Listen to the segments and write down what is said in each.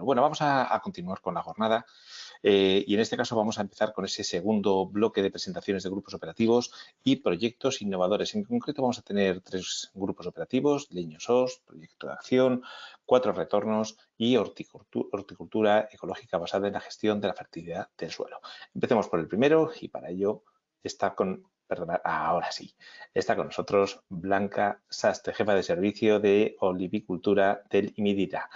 Bueno, vamos a continuar con la jornada y en este caso vamos a empezar con ese segundo bloque de presentaciones de grupos operativos y proyectos innovadores. En concreto vamos a tener 3 grupos operativos: Leños-Os, Proyecto de Acción, 4 retornos y horticultura ecológica basada en la gestión de la fertilidad del suelo. Empecemos por el primero y para ello está ahora sí, está con nosotros Blanca Sastre, jefa de servicio de olivicultura del IMIDIRA.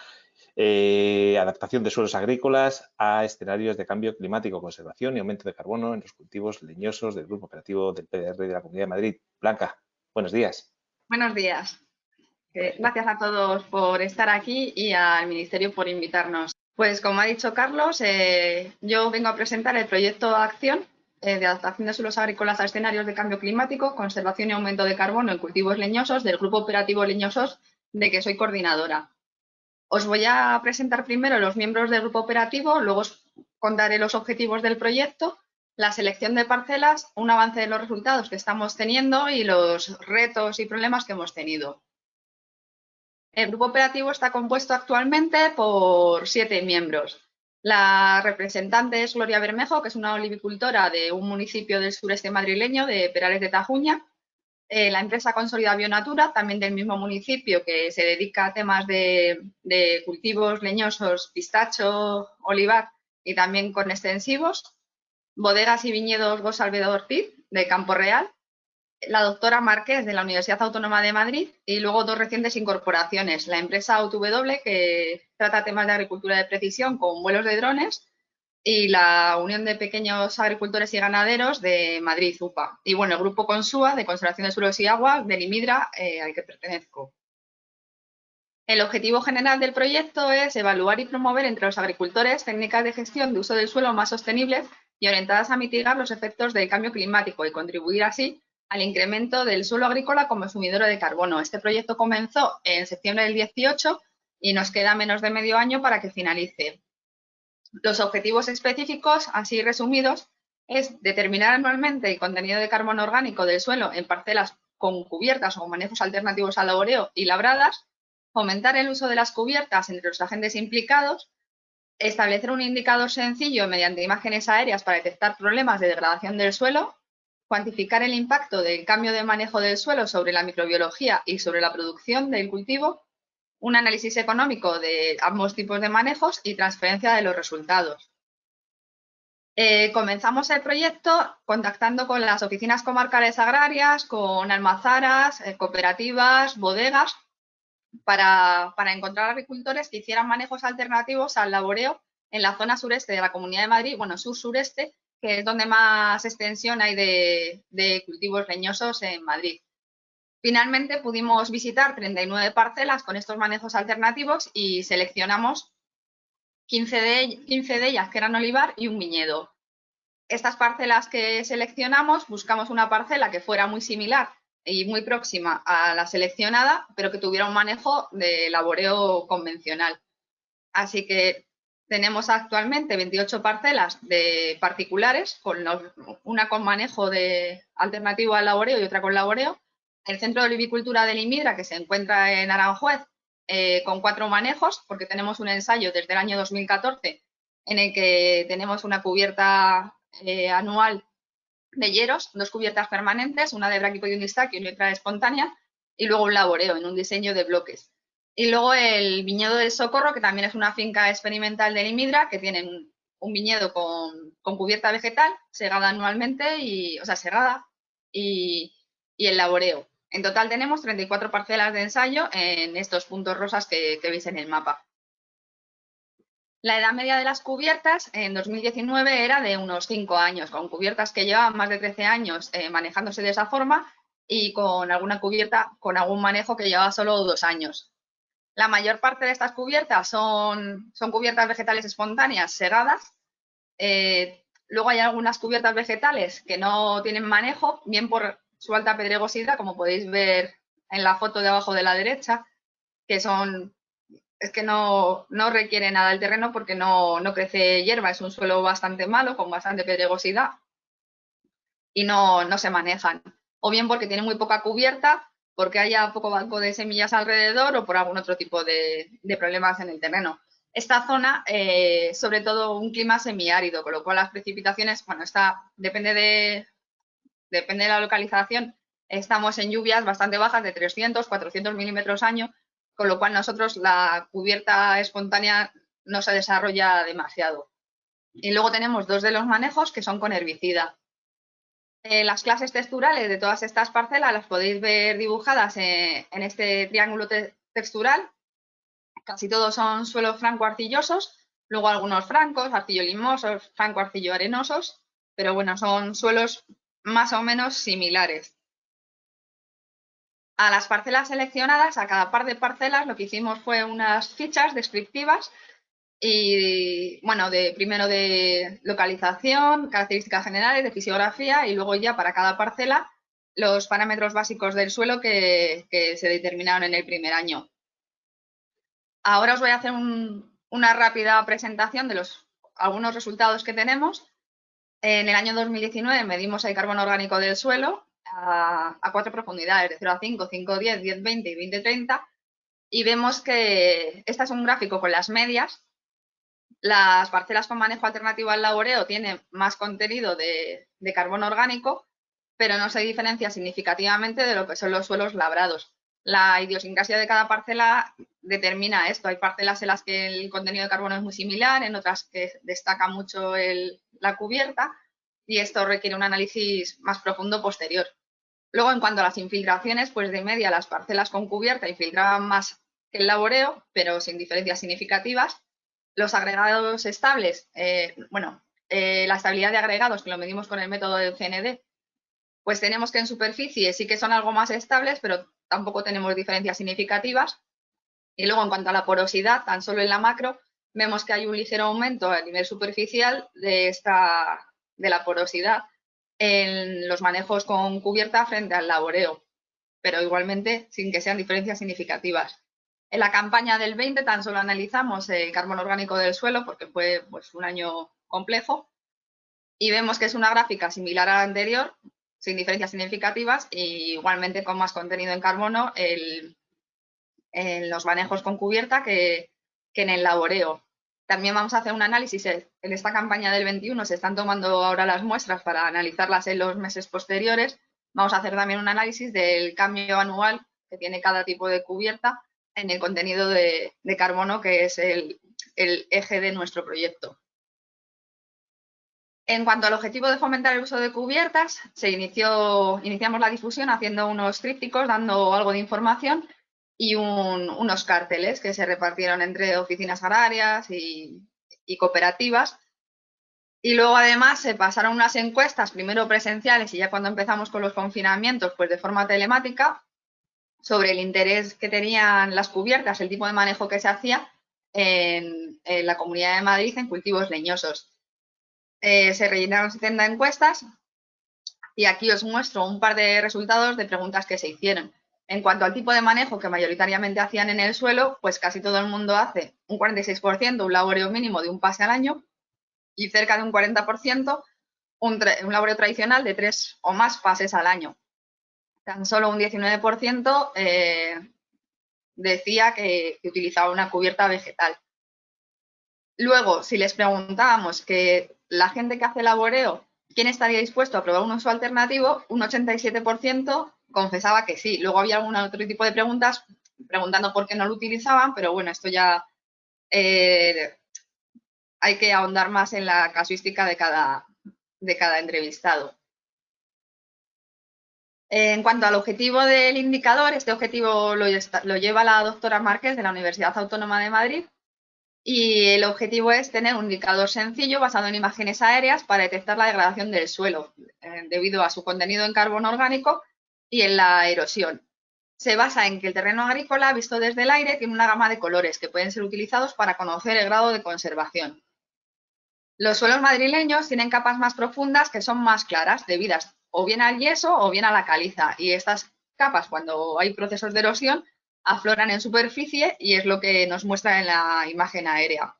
Adaptación de suelos agrícolas a escenarios de cambio climático, conservación y aumento de carbono en los cultivos leñosos del Grupo Operativo del PDR de la Comunidad de Madrid. Blanca, buenos días. Buenos días. Gracias a todos por estar aquí y al Ministerio por invitarnos. Pues como ha dicho Carlos, yo vengo a presentar el proyecto de acción de adaptación de suelos agrícolas a escenarios de cambio climático, conservación y aumento de carbono en cultivos leñosos del Grupo Operativo Leñosos, de que soy coordinadora. Os voy a presentar primero los miembros del grupo operativo, luego os contaré los objetivos del proyecto, la selección de parcelas, un avance de los resultados que estamos teniendo y los retos y problemas que hemos tenido. El grupo operativo está compuesto actualmente por 7 miembros. La representante es Gloria Bermejo, que es una olivicultora de un municipio del sureste madrileño, de Perales de Tajuña. La empresa Consolida Bionatura, también del mismo municipio, que se dedica a temas de cultivos leñosos, pistacho, olivar y también con extensivos. Bodegas y viñedos Gosalvedo Ortiz, de Campo Real. La doctora Márquez, de la Universidad Autónoma de Madrid. Y luego 2 recientes incorporaciones. La empresa AutoW, que trata temas de agricultura de precisión con vuelos de drones, y la Unión de Pequeños Agricultores y Ganaderos de Madrid, UPA. Y bueno, el grupo CONSUA, de Conservación de Suelos y Agua, del IMIDRA, al que pertenezco. El objetivo general del proyecto es evaluar y promover entre los agricultores técnicas de gestión de uso del suelo más sostenibles y orientadas a mitigar los efectos del cambio climático y contribuir así al incremento del suelo agrícola como consumidor de carbono. Este proyecto comenzó en septiembre del 18 y nos queda menos de medio año para que finalice. Los objetivos específicos, así resumidos, es determinar anualmente el contenido de carbono orgánico del suelo en parcelas con cubiertas o manejos alternativos al laboreo y labradas, fomentar el uso de las cubiertas entre los agentes implicados, establecer un indicador sencillo mediante imágenes aéreas para detectar problemas de degradación del suelo, cuantificar el impacto del cambio de manejo del suelo sobre la microbiología y sobre la producción del cultivo, un análisis económico de ambos tipos de manejos y transferencia de los resultados. Comenzamos el proyecto contactando con las oficinas comarcales agrarias, con almazaras, cooperativas, bodegas, para encontrar agricultores que hicieran manejos alternativos al laboreo en la zona sureste de la Comunidad de Madrid, bueno, sur-sureste, que es donde más extensión hay de cultivos leñosos en Madrid. Finalmente pudimos visitar 39 parcelas con estos manejos alternativos y seleccionamos 15 de ellas que eran olivar y un viñedo. Estas parcelas que seleccionamos, buscamos una parcela que fuera muy similar y muy próxima a la seleccionada, pero que tuviera un manejo de laboreo convencional. Así que tenemos actualmente 28 parcelas de particulares, una con manejo alternativo al laboreo y otra con laboreo. El Centro de Olivicultura del IMIDRA, que se encuentra en Aranjuez, con 4 manejos, porque tenemos un ensayo desde el año 2014 en el que tenemos una cubierta anual de hieros, 2 cubiertas permanentes, una de Brachypodium distachium y otra espontánea, y luego un laboreo en un diseño de bloques. Y luego el viñedo del Socorro, que también es una finca experimental del IMIDRA, que tiene un viñedo con cubierta vegetal, segada anualmente, segada, y el laboreo. En total tenemos 34 parcelas de ensayo en estos puntos rosas que veis en el mapa. La edad media de las cubiertas en 2019 era de unos 5 años, con cubiertas que llevaban más de 13 años manejándose de esa forma y con alguna cubierta con algún manejo que llevaba solo 2 años. La mayor parte de estas cubiertas son cubiertas vegetales espontáneas segadas. Luego hay algunas cubiertas vegetales que no tienen manejo, bien por su alta pedregosidad, como podéis ver en la foto de abajo de la derecha, que es que no requiere nada el terreno porque no crece hierba, es un suelo bastante malo, con bastante pedregosidad y no se manejan. O bien porque tienen muy poca cubierta, porque haya poco banco de semillas alrededor o por algún otro tipo de problemas en el terreno. esta zona, sobre todo un clima semiárido, con lo cual las precipitaciones, bueno, depende de la localización, estamos en lluvias bastante bajas de 300, 400 milímetros año, con lo cual nosotros la cubierta espontánea no se desarrolla demasiado. Y luego tenemos 2 de los manejos que son con herbicida. Las clases texturales de todas estas parcelas las podéis ver dibujadas en este triángulo textural. Casi todos son suelos franco-arcillosos, luego algunos francos, arcillo-limosos, franco-arcillo-arenosos, pero bueno, son suelos más o menos similares. A las parcelas seleccionadas, a cada par de parcelas, lo que hicimos fue unas fichas descriptivas y, bueno, primero de localización, características generales, de fisiografía y luego ya para cada parcela los parámetros básicos del suelo que se determinaron en el primer año. Ahora os voy a hacer una rápida presentación de algunos resultados que tenemos. En el año 2019 medimos el carbono orgánico del suelo a 4 profundidades, de 0 a 5, 5, 10, 10, 20 y 20, 30. Y vemos que este es un gráfico con las medias. Las parcelas con manejo alternativo al laboreo tienen más contenido de carbono orgánico, pero no se diferencia significativamente de lo que son los suelos labrados. La idiosincrasia de cada parcela determina esto. Hay parcelas en las que el contenido de carbono es muy similar, en otras que destaca mucho la cubierta, y esto requiere un análisis más profundo posterior. Luego, en cuanto a las infiltraciones, pues de media las parcelas con cubierta infiltraban más que el laboreo, pero sin diferencias significativas. Los agregados estables, la estabilidad de agregados, que lo medimos con el método del CND, pues tenemos que en superficie sí que son algo más estables, pero tampoco tenemos diferencias significativas. Y luego, en cuanto a la porosidad, tan solo en la macro, vemos que hay un ligero aumento a nivel superficial de la porosidad en los manejos con cubierta frente al laboreo, pero igualmente sin que sean diferencias significativas. En la campaña del 20 tan solo analizamos el carbono orgánico del suelo porque fue pues, un año complejo y vemos que es una gráfica similar a la anterior, sin diferencias significativas y igualmente con más contenido en carbono en los manejos con cubierta que en el laboreo. También vamos a hacer un análisis en esta campaña del 21, se están tomando ahora las muestras para analizarlas en los meses posteriores. Vamos a hacer también un análisis del cambio anual que tiene cada tipo de cubierta en el contenido de carbono, que es el eje de nuestro proyecto. En cuanto al objetivo de fomentar el uso de cubiertas, iniciamos la difusión haciendo unos trípticos, dando algo de información y unos carteles que se repartieron entre oficinas agrarias y cooperativas. Y luego, además, se pasaron unas encuestas, primero presenciales y ya cuando empezamos con los confinamientos, pues de forma telemática, sobre el interés que tenían las cubiertas, el tipo de manejo que se hacía en la Comunidad de Madrid en cultivos leñosos. Se rellenaron 70 encuestas y aquí os muestro un par de resultados de preguntas que se hicieron. En cuanto al tipo de manejo que mayoritariamente hacían en el suelo, pues casi todo el mundo hace un 46%, un laboreo mínimo de un pase al año y cerca de un 40% un laboreo tradicional de 3 o más pases al año. Tan solo un 19% decía que utilizaba una cubierta vegetal. Luego, si les preguntábamos que la gente que hace laboreo, ¿quién estaría dispuesto a probar un uso alternativo? Un 87% confesaba que sí. Luego había algún otro tipo de preguntas preguntando por qué no lo utilizaban, pero bueno, esto ya hay que ahondar más en la casuística de cada entrevistado. En cuanto al objetivo del indicador, este objetivo lo lleva la doctora Márquez de la Universidad Autónoma de Madrid y el objetivo es tener un indicador sencillo basado en imágenes aéreas para detectar la degradación del suelo debido a su contenido en carbono orgánico y en la erosión. Se basa en que el terreno agrícola, visto desde el aire, tiene una gama de colores que pueden ser utilizados para conocer el grado de conservación. Los suelos madrileños tienen capas más profundas que son más claras, debidas o bien al yeso o bien a la caliza. Y estas capas, cuando hay procesos de erosión, afloran en superficie y es lo que nos muestra en la imagen aérea.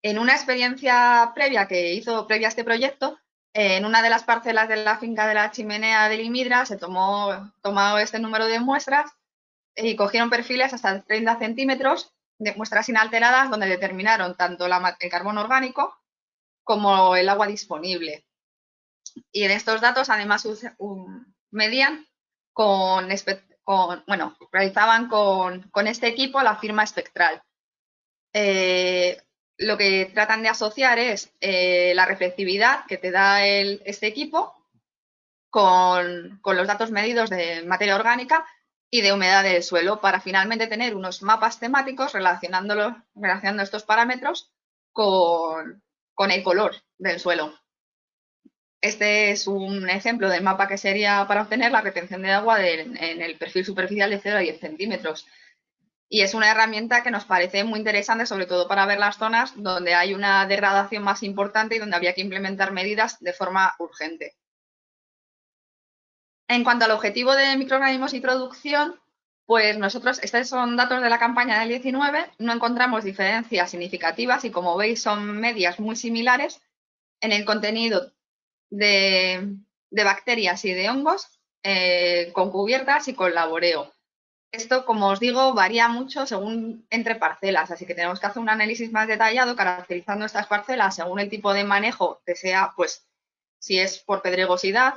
En una experiencia previa que hizo previa a este proyecto, en una de las parcelas de la finca de la Chimenea de Limidra se tomó este número de muestras y cogieron perfiles hasta 30 centímetros de muestras inalteradas donde determinaron tanto el carbono orgánico como el agua disponible. Y en estos datos además medían realizaban con este equipo la firma espectral. Lo que tratan de asociar es la reflectividad que te da este equipo con los datos medidos de materia orgánica y de humedad del suelo para finalmente tener unos mapas temáticos relacionando estos parámetros con el color del suelo. Este es un ejemplo del mapa que sería para obtener la retención de agua en el perfil superficial de 0 a 10 centímetros. Y es una herramienta que nos parece muy interesante, sobre todo para ver las zonas donde hay una degradación más importante y donde había que implementar medidas de forma urgente. En cuanto al objetivo de microorganismos y producción, pues nosotros, estos son datos de la campaña del 19, no encontramos diferencias significativas y como veis son medias muy similares en el contenido de bacterias y de hongos con cubiertas y con laboreo. Esto, como os digo, varía mucho según entre parcelas, así que tenemos que hacer un análisis más detallado caracterizando estas parcelas según el tipo de manejo que sea, pues si es por pedregosidad,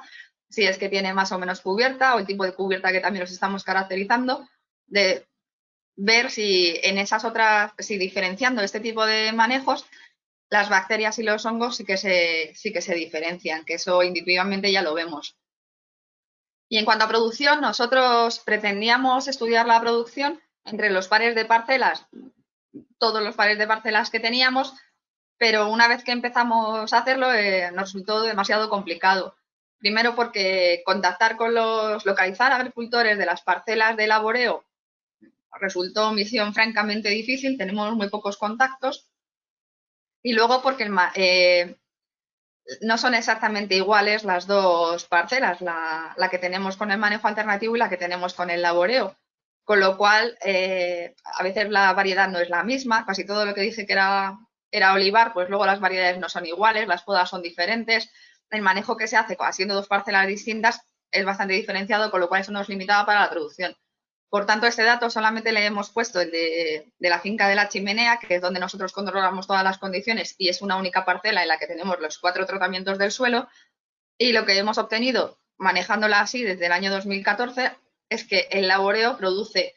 si es que tiene más o menos cubierta o el tipo de cubierta que también los estamos caracterizando, de ver si en esas otras, si diferenciando este tipo de manejos, las bacterias y los hongos sí que se diferencian, que eso individualmente ya lo vemos. Y en cuanto a producción, nosotros pretendíamos estudiar la producción entre los pares de parcelas, todos los pares de parcelas que teníamos, pero una vez que empezamos a hacerlo nos resultó demasiado complicado. Primero porque localizar agricultores de las parcelas de laboreo resultó misión francamente difícil, tenemos muy pocos contactos. Y luego porque no son exactamente iguales las dos parcelas, la que tenemos con el manejo alternativo y la que tenemos con el laboreo. Con lo cual, a veces la variedad no es la misma. Casi todo lo que dije que era olivar, pues luego las variedades no son iguales, las podas son diferentes. El manejo que se hace haciendo dos parcelas distintas es bastante diferenciado, con lo cual eso nos limitaba para la producción. Por tanto, este dato solamente le hemos puesto el de la finca de la Chimenea, que es donde nosotros controlamos todas las condiciones y es una única parcela en la que tenemos los 4 tratamientos del suelo. Y lo que hemos obtenido manejándola así desde el año 2014 es que el laboreo produce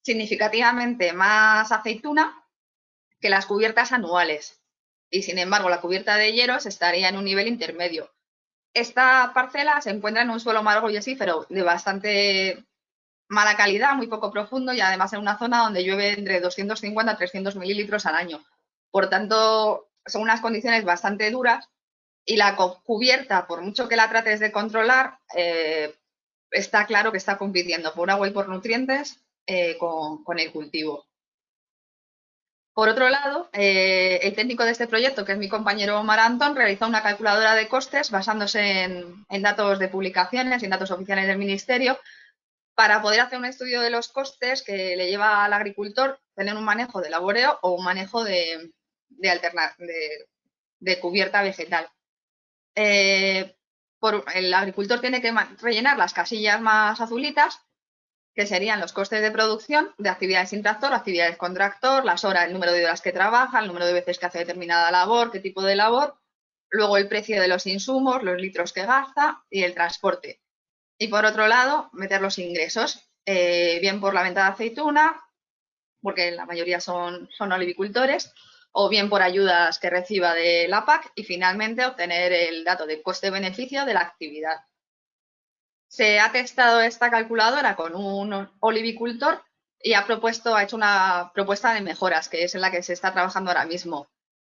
significativamente más aceituna que las cubiertas anuales. Y sin embargo, la cubierta de hieros estaría en un nivel intermedio. Esta parcela se encuentra en un suelo margo yesífero de bastante mala calidad, muy poco profundo y además en una zona donde llueve entre 250 a 300 mililitros al año. Por tanto, son unas condiciones bastante duras y la cubierta, por mucho que la trates de controlar, está claro que está compitiendo por agua y por nutrientes con el cultivo. Por otro lado, el técnico de este proyecto, que es mi compañero Omar Antón, realizó una calculadora de costes basándose en datos de publicaciones y en datos oficiales del Ministerio para poder hacer un estudio de los costes que le lleva al agricultor tener un manejo de laboreo o un manejo de cubierta vegetal. El agricultor tiene que rellenar las casillas más azulitas, que serían los costes de producción de actividades sin tractor, actividades con tractor, las horas, el número de horas que trabaja, el número de veces que hace determinada labor, qué tipo de labor, luego el precio de los insumos, los litros que gasta y el transporte. Y por otro lado, meter los ingresos, bien por la venta de aceituna, porque la mayoría son olivicultores, o bien por ayudas que reciba de la PAC y finalmente obtener el dato de coste-beneficio de la actividad. Se ha testado esta calculadora con un olivicultor y ha hecho una propuesta de mejoras, que es en la que se está trabajando ahora mismo.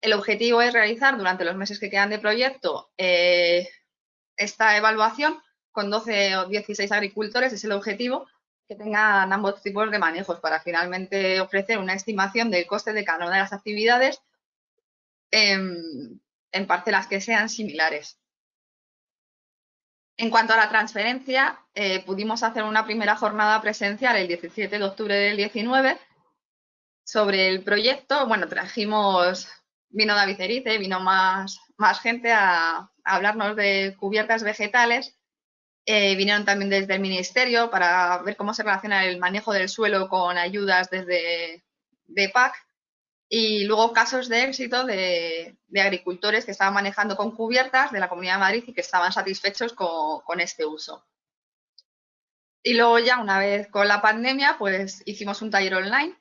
El objetivo es realizar durante los meses que quedan de proyecto esta evaluación con 12 o 16 agricultores, es el objetivo, que tengan ambos tipos de manejos para finalmente ofrecer una estimación del coste de cada una de las actividades en parcelas que sean similares. En cuanto a la transferencia, pudimos hacer una primera jornada presencial el 17 de octubre del 19 sobre el proyecto. Bueno, vino David Erice, vino más gente a hablarnos de cubiertas vegetales. Vinieron también desde el Ministerio para ver cómo se relaciona el manejo del suelo con ayudas desde de PAC, y luego casos de éxito de agricultores que estaban manejando con cubiertas de la Comunidad de Madrid y que estaban satisfechos con este uso. Y luego ya una vez con la pandemia, pues hicimos un taller online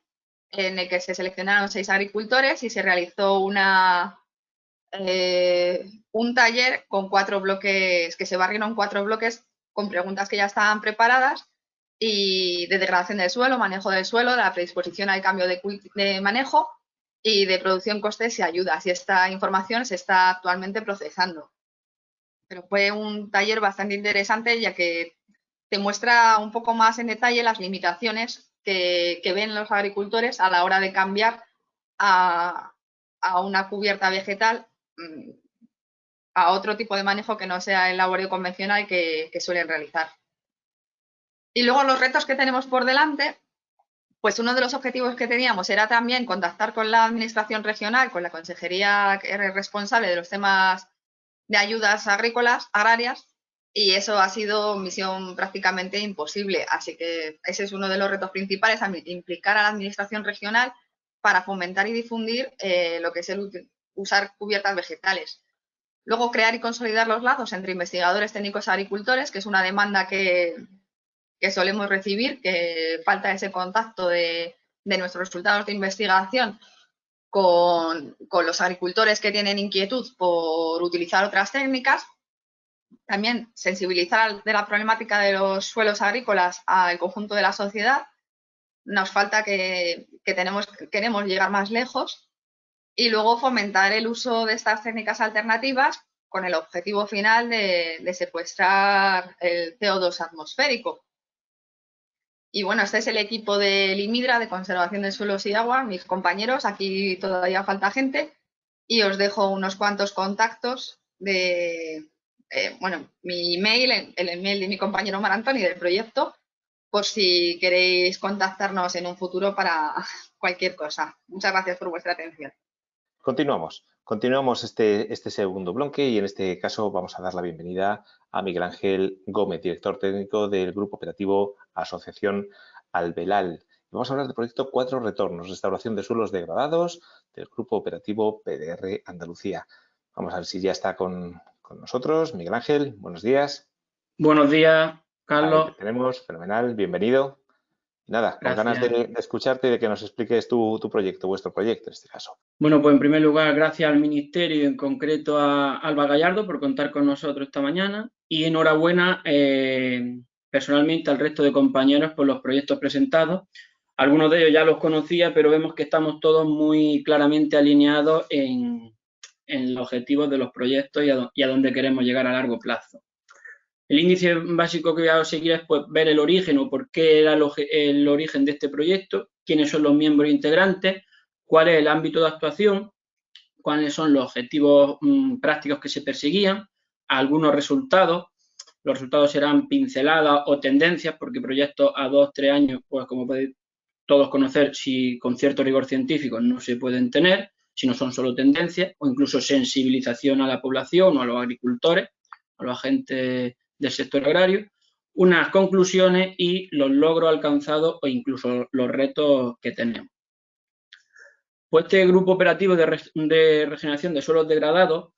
en el que se seleccionaron 6 agricultores y se realizó un taller con 4 bloques, que se barrieron 4 bloques con preguntas que ya estaban preparadas y de degradación del suelo, manejo del suelo, de la predisposición al cambio de manejo y de producción, costes y ayudas. Y esta información se está actualmente procesando. Pero fue un taller bastante interesante, ya que te muestra un poco más en detalle las limitaciones que ven los agricultores a la hora de cambiar a una cubierta vegetal, a otro tipo de manejo que no sea el laboreo convencional que suelen realizar. Y luego los retos que tenemos por delante, pues uno de los objetivos que teníamos era también contactar con la administración regional, con la consejería responsable de los temas de ayudas agrícolas, agrarias, y eso ha sido misión prácticamente imposible. Así que ese es uno de los retos principales, implicar a la administración regional para fomentar y difundir lo que es el usar cubiertas vegetales. Luego, crear y consolidar los lazos entre investigadores, técnicos y agricultores, que es una demanda que solemos recibir, que falta ese contacto de nuestros resultados de investigación con los agricultores que tienen inquietud por utilizar otras técnicas. También sensibilizar de la problemática de los suelos agrícolas al conjunto de la sociedad. Nos falta que queremos llegar más lejos. Y luego fomentar el uso de estas técnicas alternativas con el objetivo final de secuestrar el CO2 atmosférico. Y bueno, este es el equipo del IMIDRA, de Conservación de Suelos y Agua, mis compañeros. Aquí todavía falta gente y os dejo unos cuantos contactos de, mi email, el email de mi compañero Mar Antoni del proyecto, por si queréis contactarnos en un futuro para cualquier cosa. Muchas gracias por vuestra atención. Continuamos este segundo bloque y en este caso vamos a dar la bienvenida a Miguel Ángel Gómez, director técnico del Grupo Operativo Asociación Albelal. Vamos a hablar del proyecto 4 Retornos, restauración de suelos degradados del Grupo Operativo PDR Andalucía. Vamos a ver si ya está con nosotros. Miguel Ángel, buenos días. Buenos días, Carlos. Ahí te tenemos, fenomenal, bienvenido. Nada, con ganas de escucharte y de que nos expliques tu proyecto, vuestro proyecto en este caso. Bueno, pues en primer lugar, gracias al Ministerio y en concreto a Alba Gallardo por contar con nosotros esta mañana y enhorabuena personalmente al resto de compañeros por los proyectos presentados. Algunos de ellos ya los conocía, pero vemos que estamos todos muy claramente alineados en los objetivos de los proyectos y a dónde queremos llegar a largo plazo. El índice básico que voy a seguir es pues, ver el origen o por qué era el origen de este proyecto, quiénes son los miembros integrantes, cuál es el ámbito de actuación, cuáles son los objetivos prácticos que se perseguían, algunos resultados. Los resultados serán pinceladas o tendencias, porque proyectos a 2-3 años, pues como podéis todos conocer, si con cierto rigor científico no se pueden tener, si no son solo tendencias, o incluso sensibilización a la población o a los agricultores, a los agentes del sector agrario, unas conclusiones y los logros alcanzados o incluso los retos que tenemos. Pues este grupo operativo de regeneración de suelos degradados,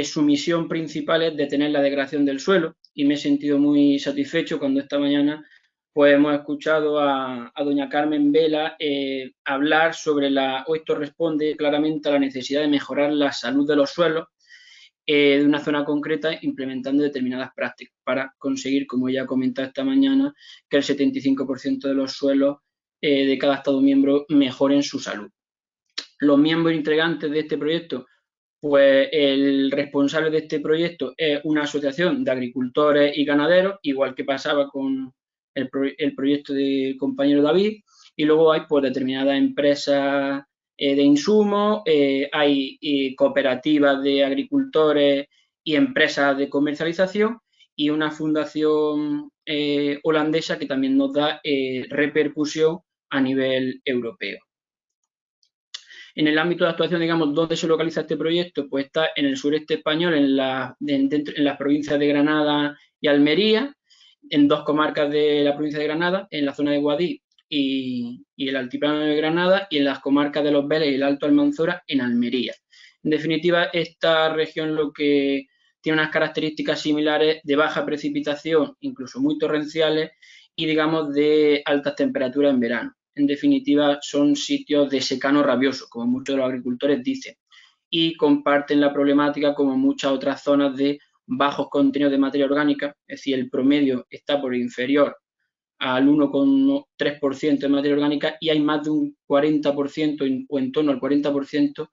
su misión principal es detener la degradación del suelo y me he sentido muy satisfecho cuando esta mañana pues hemos escuchado a doña Carmen Vela hablar sobre esto responde claramente a la necesidad de mejorar la salud de los suelos de una zona concreta implementando determinadas prácticas para conseguir, como ya he comentado esta mañana, que el 75% de los suelos de cada Estado miembro mejoren su salud. Los miembros integrantes de este proyecto, pues el responsable de este proyecto es una asociación de agricultores y ganaderos, igual que pasaba con el proyecto del compañero David, y luego hay pues determinadas empresas de insumos, hay cooperativas de agricultores y empresas de comercialización y una fundación holandesa que también nos da repercusión a nivel europeo. En el ámbito de actuación, digamos, ¿dónde se localiza este proyecto? Pues está en el sureste español, en las provincias de Granada y Almería, en 2 comarcas de la provincia de Granada, en la zona de Guadix y el Altiplano de Granada, y en las comarcas de Los Vélez y el Alto Almanzora en Almería. En definitiva, esta región lo que tiene unas características similares de baja precipitación, incluso muy torrenciales, y digamos de altas temperaturas en verano. En definitiva, son sitios de secano rabioso, como muchos de los agricultores dicen, y comparten la problemática como muchas otras zonas de bajos contenidos de materia orgánica, es decir, el promedio está por inferior al 1,3% de materia orgánica y hay más de un 40% o en torno al 40%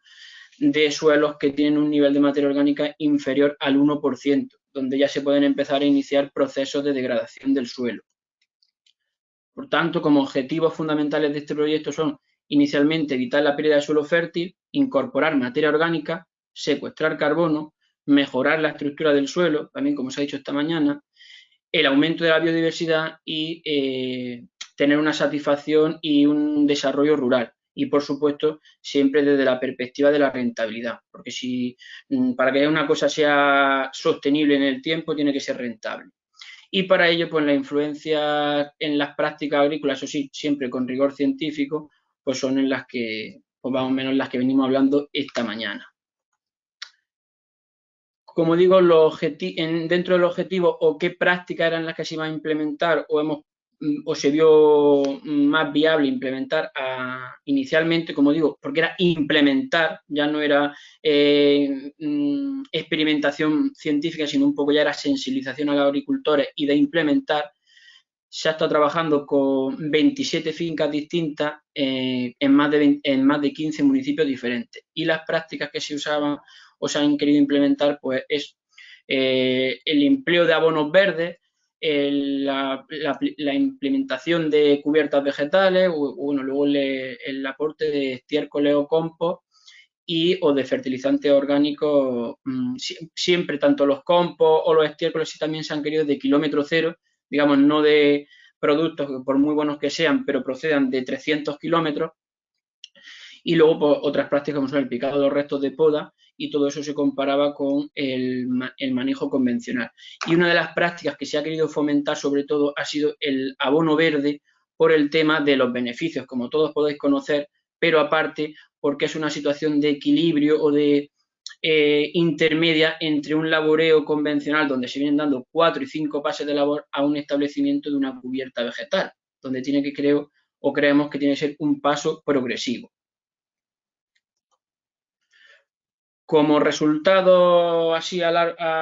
de suelos que tienen un nivel de materia orgánica inferior al 1%, donde ya se pueden empezar a iniciar procesos de degradación del suelo. Por tanto, como objetivos fundamentales de este proyecto son inicialmente evitar la pérdida de suelo fértil, incorporar materia orgánica, secuestrar carbono, mejorar la estructura del suelo, también como se ha dicho esta mañana, el aumento de la biodiversidad y tener una satisfacción y un desarrollo rural. Y, por supuesto, siempre desde la perspectiva de la rentabilidad, porque si para que una cosa sea sostenible en el tiempo tiene que ser rentable. Y para ello, pues la influencia en las prácticas agrícolas, eso sí, siempre con rigor científico, pues son en las que, pues más o menos las que venimos hablando esta mañana. Como digo, dentro del objetivo o qué prácticas eran las que se iban a implementar o se vio más viable implementar inicialmente, como digo, porque era implementar, ya no era experimentación científica, sino un poco ya era sensibilización a los agricultores y de implementar. Se ha estado trabajando con 27 fincas distintas en más de 15 municipios diferentes. Y las prácticas que se usaban o se han querido implementar, pues es el empleo de abonos verdes, la implementación de cubiertas vegetales, luego el aporte de estiércoles o compost o de fertilizantes orgánicos, siempre tanto los compost o los estiércoles sí también se han querido de kilómetro cero, digamos, no de productos que por muy buenos que sean, pero procedan de 300 kilómetros. Y luego pues, otras prácticas como son el picado de los restos de poda, y todo eso se comparaba con el manejo convencional. Y una de las prácticas que se ha querido fomentar sobre todo ha sido el abono verde por el tema de los beneficios, como todos podéis conocer, pero aparte porque es una situación de equilibrio o de intermedia entre un laboreo convencional donde se vienen dando 4 y 5 pases de labor a un establecimiento de una cubierta vegetal, donde tiene que creemos que tiene que ser un paso progresivo. Como resultado, así a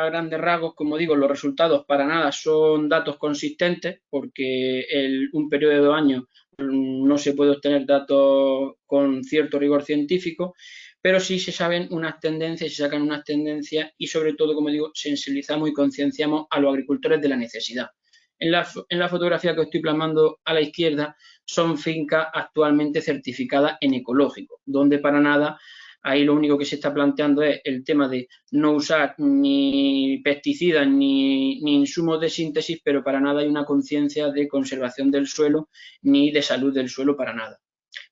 grandes rasgos, como digo, los resultados para nada son datos consistentes, porque un periodo de 2 años no se puede obtener datos con cierto rigor científico, pero sí se saben unas tendencias, se sacan unas tendencias y sobre todo, como digo, sensibilizamos y concienciamos a los agricultores de la necesidad. En la fotografía que estoy plasmando a la izquierda son fincas actualmente certificadas en ecológico, donde para nada ahí lo único que se está planteando es el tema de no usar ni pesticidas ni insumos de síntesis, pero para nada hay una conciencia de conservación del suelo ni de salud del suelo para nada.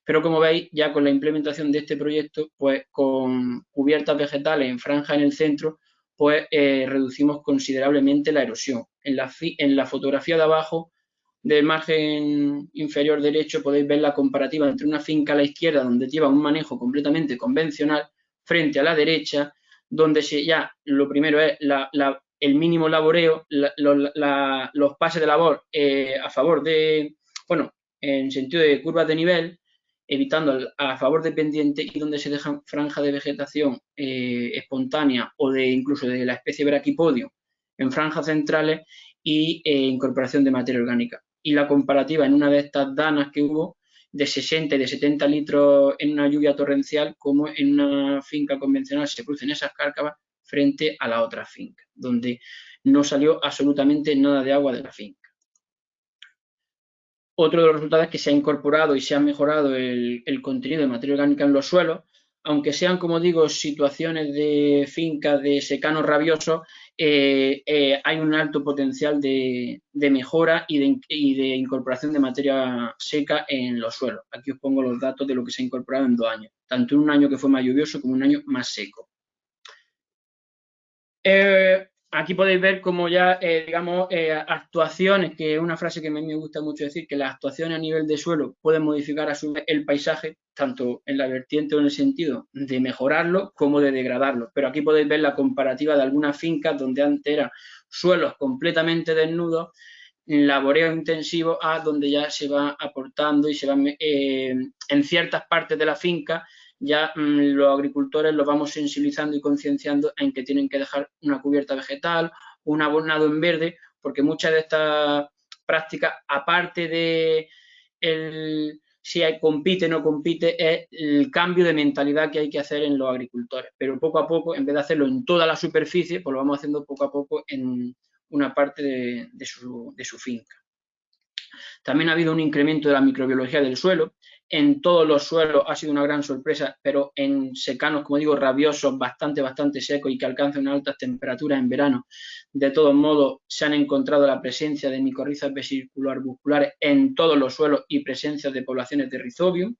Pero como veis, ya con la implementación de este proyecto, pues con cubiertas vegetales en franja en el centro, pues reducimos considerablemente la erosión. En la fotografía de abajo del margen inferior derecho podéis ver la comparativa entre una finca a la izquierda donde lleva un manejo completamente convencional frente a la derecha donde ya lo primero es el mínimo laboreo, los pases de labor a favor de, bueno, en sentido de curvas de nivel, evitando a favor de pendiente y donde se dejan franjas de vegetación espontánea o incluso de la especie Brachypodium en franjas centrales y incorporación de materia orgánica. Y la comparativa en una de estas danas que hubo de 60 y de 70 litros en una lluvia torrencial, como en una finca convencional se producen esas cárcavas frente a la otra finca, donde no salió absolutamente nada de agua de la finca. Otro de los resultados es que se ha incorporado y se ha mejorado el contenido de materia orgánica en los suelos, aunque sean, como digo, situaciones de fincas de secanos rabiosos, hay un alto potencial de mejora y de incorporación de materia seca en los suelos. Aquí os pongo los datos de lo que se ha incorporado en 2 años, tanto en un año que fue más lluvioso como un año más seco. aquí podéis ver como ya, digamos, actuaciones, que es una frase que a mí me gusta mucho decir, que las actuaciones a nivel de suelo pueden modificar a su vez el paisaje, tanto en la vertiente o en el sentido de mejorarlo como de degradarlo. Pero aquí podéis ver la comparativa de algunas fincas donde antes eran suelos completamente desnudos, laboreo intensivo, a donde ya se va aportando y se va en ciertas partes de la finca. Ya los agricultores los vamos sensibilizando y concienciando en que tienen que dejar una cubierta vegetal, un abonado en verde, porque muchas de estas prácticas, aparte de si compite o no compite, es el cambio de mentalidad que hay que hacer en los agricultores. Pero poco a poco, en vez de hacerlo en toda la superficie, pues lo vamos haciendo poco a poco en una parte de su finca. También ha habido un incremento de la microbiología del suelo. En todos los suelos ha sido una gran sorpresa, pero en secanos, como digo, rabiosos, bastante secos y que alcanzan unas altas temperaturas en verano, de todos modos se han encontrado la presencia de micorrizas vesículo-arbusculares en todos los suelos y presencia de poblaciones de Rhizobium.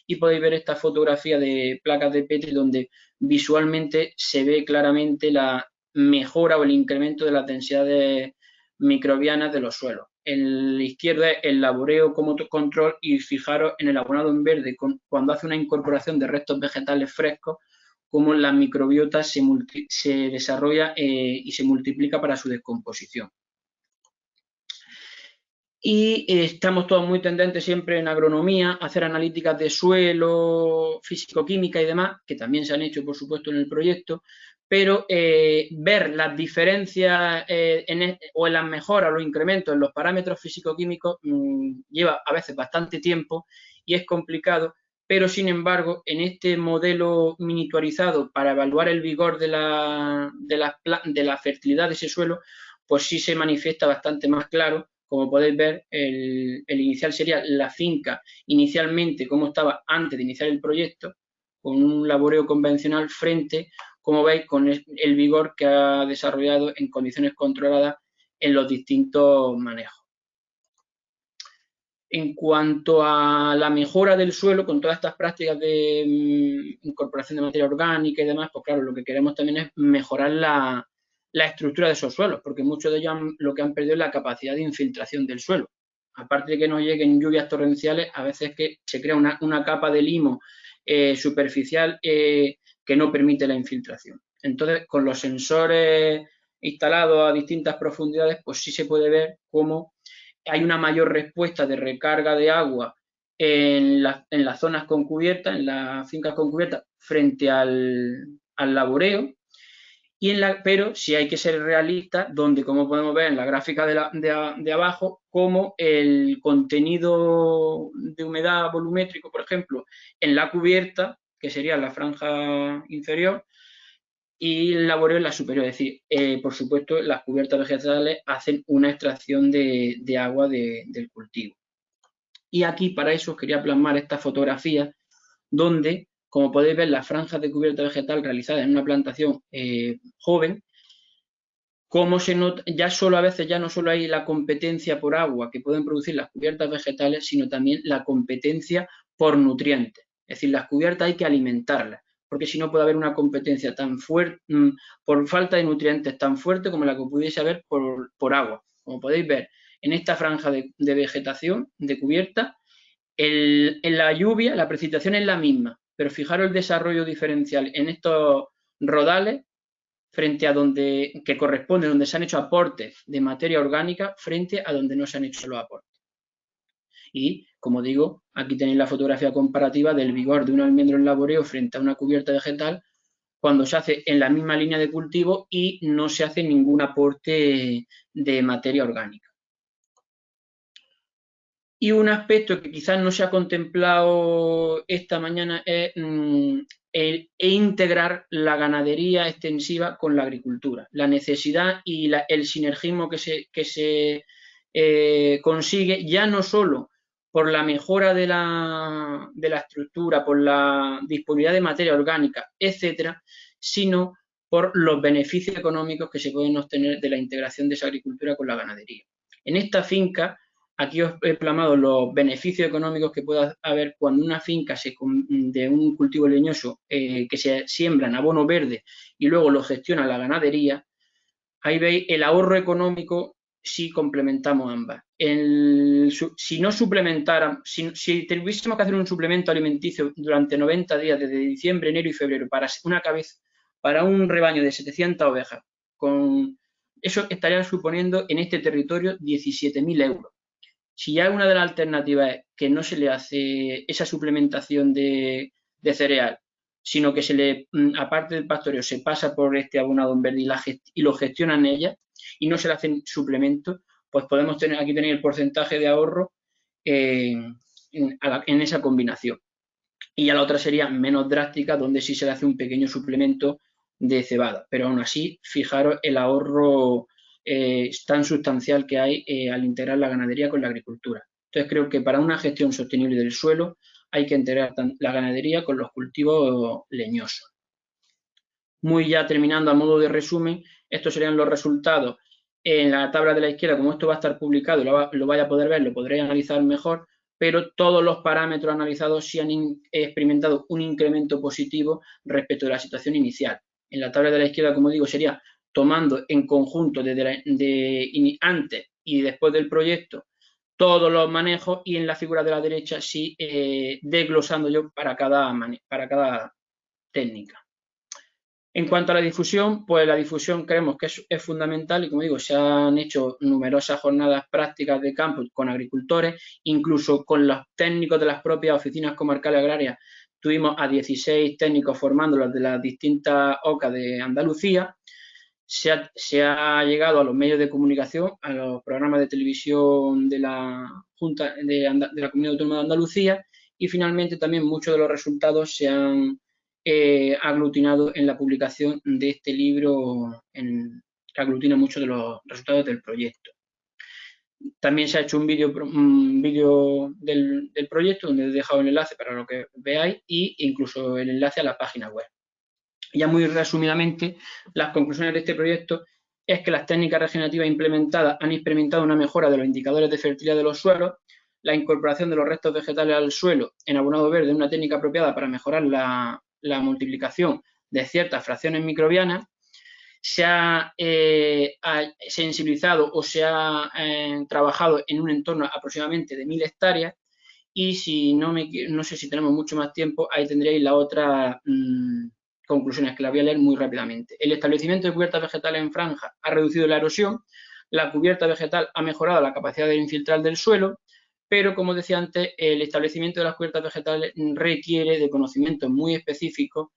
Y podéis ver esta fotografía de placas de Petri donde visualmente se ve claramente la mejora o el incremento de las densidades microbianas de los suelos. En la izquierda es el laboreo como control y fijaros en el abonado en verde cuando hace una incorporación de restos vegetales frescos, cómo la microbiota se desarrolla y se multiplica para su descomposición. Y estamos todos muy tendentes siempre en agronomía a hacer analíticas de suelo, físico-química y demás, que también se han hecho, por supuesto, en el proyecto, pero ver las diferencias o en las mejoras o los incrementos en los parámetros físico-químicos lleva a veces bastante tiempo y es complicado, pero sin embargo, en este modelo miniaturizado para evaluar el vigor de la fertilidad de ese suelo, pues sí se manifiesta bastante más claro. Como podéis ver, el inicial sería la finca inicialmente, como estaba antes de iniciar el proyecto, con un laboreo convencional frente, como veis, con el vigor que ha desarrollado en condiciones controladas en los distintos manejos. En cuanto a la mejora del suelo, con todas estas prácticas de incorporación de materia orgánica y demás, pues claro, lo que queremos también es mejorar la estructura de esos suelos, porque muchos de ellos lo que han perdido es la capacidad de infiltración del suelo. Aparte de que no lleguen lluvias torrenciales, a veces que se crea una capa de limo superficial que no permite la infiltración. Entonces, con los sensores instalados a distintas profundidades, pues sí se puede ver cómo hay una mayor respuesta de recarga de agua en las zonas con cubierta, en las fincas con cubierta, frente al laboreo. Pero sí hay que ser realista, donde, como podemos ver en la gráfica de abajo, como el contenido de humedad volumétrico, por ejemplo, en la cubierta, que sería la franja inferior, y el laboreo en la superior. Es decir, por supuesto, las cubiertas vegetales hacen una extracción de agua del cultivo. Y aquí, para eso, os quería plasmar esta fotografía, donde, como podéis ver, las franjas de cubierta vegetal realizadas en una plantación joven, cómo se nota, a veces ya no solo hay la competencia por agua que pueden producir las cubiertas vegetales, sino también la competencia por nutrientes. Es decir, las cubiertas hay que alimentarlas, porque si no puede haber una competencia tan fuerte, por falta de nutrientes tan fuerte como la que pudiese haber por agua. Como podéis ver, en esta franja de vegetación, de cubierta, en la lluvia, la precipitación es la misma, pero fijaros el desarrollo diferencial en estos rodales frente a que corresponde, donde se han hecho aportes de materia orgánica frente a donde no se han hecho los aportes. Y, como digo, aquí tenéis la fotografía comparativa del vigor de un almendro en laboreo frente a una cubierta vegetal cuando se hace en la misma línea de cultivo y no se hace ningún aporte de materia orgánica. Y un aspecto que quizás no se ha contemplado esta mañana es integrar la ganadería extensiva con la agricultura. La necesidad y el sinergismo que se consigue ya no solo por la mejora de la estructura, por la disponibilidad de materia orgánica, etcétera, sino por los beneficios económicos que se pueden obtener de la integración de esa agricultura con la ganadería. En esta finca, aquí os he plasmado los beneficios económicos que puede haber cuando una finca de un cultivo leñoso que se siembra en abono verde y luego lo gestiona la ganadería, Ahí veis el ahorro económico si complementamos ambas. Si no suplementáramos, si tuviésemos que hacer un suplemento alimenticio durante 90 días, desde diciembre, enero y febrero, para un rebaño de 700 ovejas, eso estaría suponiendo en este territorio 17.000 euros. Si ya una de las alternativas es que no se le hace esa suplementación de cereal, sino que aparte del pastoreo, se pasa por este abonado en verde y lo gestionan ellas y no se le hacen suplementos, pues podemos tener el porcentaje de ahorro en esa combinación. Y ya la otra sería menos drástica, donde sí se le hace un pequeño suplemento de cebada. Pero aún así, fijaros el ahorro tan sustancial que hay al integrar la ganadería con la agricultura. Entonces creo que para una gestión sostenible del suelo hay que integrar la ganadería con los cultivos leñosos. Muy ya terminando a modo de resumen, estos serían los resultados en la tabla de la izquierda. Como esto va a estar publicado y lo vaya a poder ver, lo podréis analizar mejor, pero todos los parámetros analizados sí han experimentado un incremento positivo respecto de la situación inicial. En la tabla de la izquierda, como digo, sería tomando en conjunto antes y después del proyecto todos los manejos, y en la figura de la derecha sí desglosando yo para cada técnica. En cuanto a la difusión, pues la difusión creemos que es fundamental y, como digo, se han hecho numerosas jornadas prácticas de campo con agricultores, incluso con los técnicos de las propias oficinas comarcales agrarias. Tuvimos a 16 técnicos formándolos de las distintas OCA de Andalucía. Se ha llegado a los medios de comunicación, a los programas de televisión de la Junta de la Comunidad Autónoma de Andalucía, y finalmente también muchos de los resultados se han aglutinado en la publicación de este libro, que aglutina muchos de los resultados del proyecto. También se ha hecho un vídeo del proyecto, donde he dejado el enlace para lo que veáis, e incluso el enlace a la página web. Ya muy resumidamente, las conclusiones de este proyecto es que las técnicas regenerativas implementadas han experimentado una mejora de los indicadores de fertilidad de los suelos, la incorporación de los restos vegetales al suelo en abonado verde es una técnica apropiada para mejorar la multiplicación de ciertas fracciones microbianas. Se ha sensibilizado o se ha trabajado en un entorno aproximadamente de 1000 hectáreas, y no sé si tenemos mucho más tiempo, ahí tendréis la otra conclusiones, que la voy a leer muy rápidamente. El establecimiento de cubiertas vegetales en franja ha reducido la erosión, la cubierta vegetal ha mejorado la capacidad de infiltrar del suelo, pero, como decía antes, el establecimiento de las cubiertas vegetales requiere de conocimientos muy específicos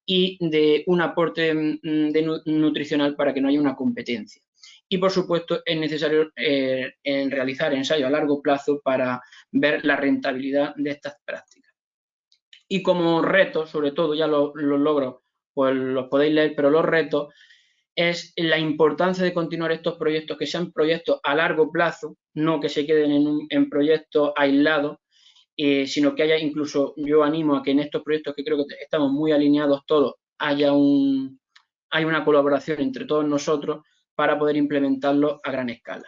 y de un aporte nutricional para que no haya una competencia. Y, por supuesto, es necesario realizar ensayos a largo plazo para ver la rentabilidad de estas prácticas. Y como reto, sobre todo, ya los logros pues los podéis leer, pero los retos es la importancia de continuar estos proyectos, que sean proyectos a largo plazo, no que se queden en proyectos aislados, sino que haya, incluso yo animo a que en estos proyectos, que creo que estamos muy alineados todos, haya una colaboración entre todos nosotros para poder implementarlo a gran escala.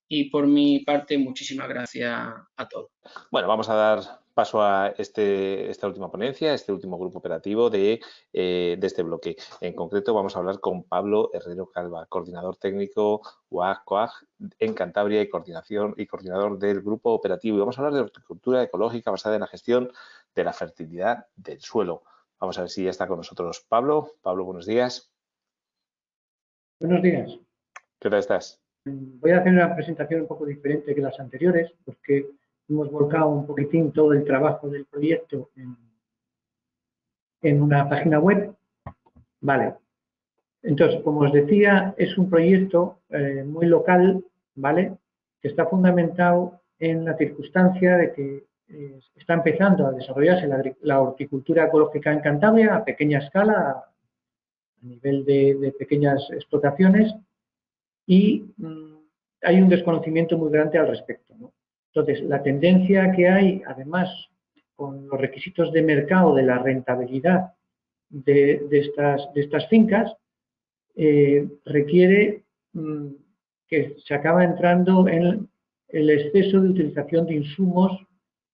Y por mi parte, muchísimas gracias a todos. Bueno, vamos a dar paso a esta última ponencia, este último grupo operativo de este bloque. En concreto, vamos a hablar con Pablo Herrero Calva, coordinador técnico UAG-COAG en Cantabria y coordinador del grupo operativo. Y vamos a hablar de horticultura ecológica basada en la gestión de la fertilidad del suelo. Vamos a ver si ya está con nosotros Pablo. Pablo, buenos días. Buenos días. ¿Qué tal estás? Voy a hacer una presentación un poco diferente que las anteriores, porque hemos volcado un poquitín todo el trabajo del proyecto en una página web. Vale. Entonces, como os decía, es un proyecto muy local, ¿vale? Que está fundamentado en la circunstancia de que está empezando a desarrollarse la horticultura ecológica en Cantabria a pequeña escala, a nivel de pequeñas explotaciones, y hay un desconocimiento muy grande al respecto, ¿no? Entonces, la tendencia que hay, además, con los requisitos de mercado de la rentabilidad de estas fincas, requiere que se acaba entrando en el exceso de utilización de insumos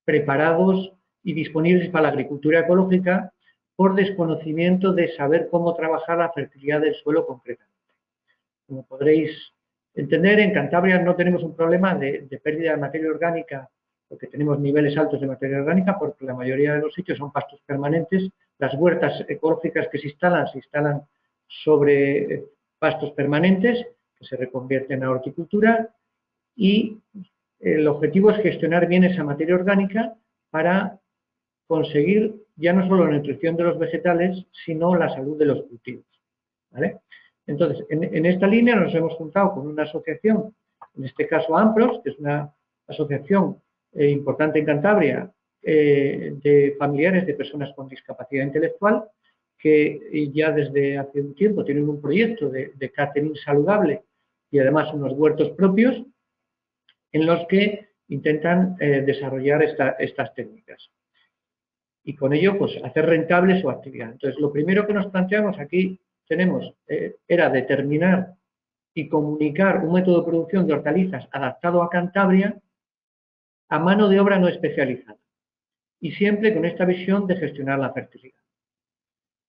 preparados y disponibles para la agricultura ecológica por desconocimiento de saber cómo trabajar la fertilidad del suelo concretamente. Como podréis entender, en Cantabria no tenemos un problema de pérdida de materia orgánica, porque tenemos niveles altos de materia orgánica, porque la mayoría de los sitios son pastos permanentes. Las huertas ecológicas que se instalan sobre pastos permanentes, que se reconvierten a horticultura, y el objetivo es gestionar bien esa materia orgánica para conseguir ya no solo la nutrición de los vegetales, sino la salud de los cultivos, ¿vale? Entonces, en esta línea nos hemos juntado con una asociación, en este caso AMPROS, que es una asociación importante en Cantabria, de familiares de personas con discapacidad intelectual, que ya desde hace un tiempo tienen un proyecto de catering saludable y además unos huertos propios en los que intentan desarrollar estas técnicas. Y con ello, pues, hacer rentable su actividad. Entonces, lo primero que nos planteamos aquí era determinar y comunicar un método de producción de hortalizas adaptado a Cantabria a mano de obra no especializada. Y siempre con esta visión de gestionar la fertilidad.